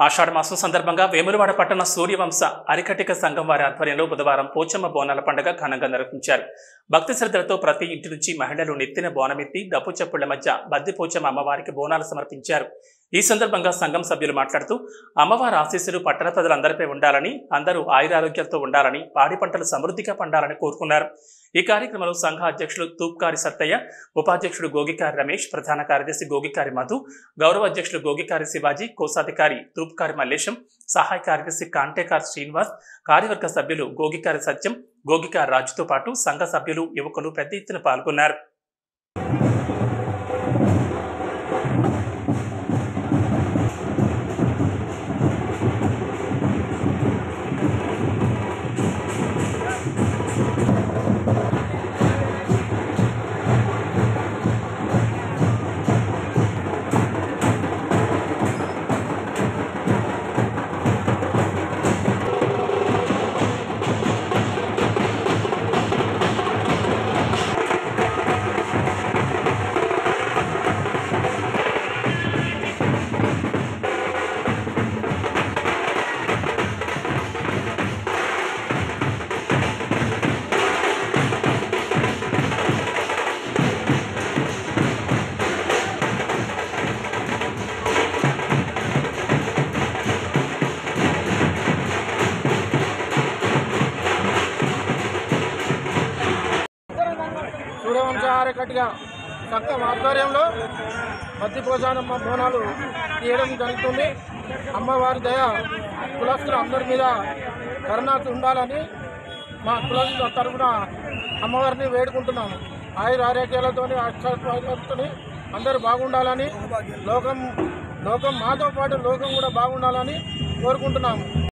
ఆషాఢ మాసం సందర్భంగా వేములవాడ పట్టణ సూర్యవంశ అరికటిక సంఘం వారి ఆధ్వర్యంలో బుధవారం పోచమ్మ బోనాల పండుగ ఘనంగా నిర్వహించారు. భక్తి శ్రద్ధలతో ప్రతి ఇంటి నుంచి మహిళలు నెత్తిన బోనమెత్తి డప్పు చప్పుళ్ల మధ్య బద్ది పోచమ్మ అమ్మవారికి బోనాలు సమర్పించారు. ఈ సందర్భంగా సంఘం సభ్యులు మాట్లాడుతూ అమ్మవారి ఆశీస్సులు పట్టణ ప్రజలందరిపై ఉండాలని, అందరూ ఆయురారోగ్యాలతో ఉండాలని, పాడి పంటలు సమృద్ధిగా పండాలని కోరుకున్నారు. ఈ కార్యక్రమంలో సంఘ అధ్యక్షులు తూప్కారి సత్తయ్య, ఉపాధ్యక్షుడు గోగికారి రమేష్, ప్రధాన కార్యదర్శి గోగికారి మధు, గౌరవ అధ్యక్షులు గోగికారి శివాజీ, కోశాధికారి తూప్కారి మల్లేశం, సహాయ కార్యదర్శి కాంటేకార్ శ్రీనివాస్, కార్యవర్గ సభ్యులు గోగికారి సత్యం, గోగికారి రాజుతో పాటు సంఘ సభ్యులు, యువకులు పెద్ద ఎత్తున పాల్గొన్నారు. సూర్యవంశ ఆరకటిగా సంఘం ఆధ్వర్యంలో బద్ది పోచమ్మ బోనాలు తీయడం జరుగుతుంది. అమ్మవారి దయ కులస్తులు అందరి మీద కరుణాకు ఉండాలని మా కులస్తుల తరఫున అమ్మవారిని వేడుకుంటున్నాము. ఆయుర ఆరోగ్యాలతో అక్షరాలతో అందరూ బాగుండాలని, లోకం మాతో పాటు లోకం కూడా బాగుండాలని కోరుకుంటున్నాము.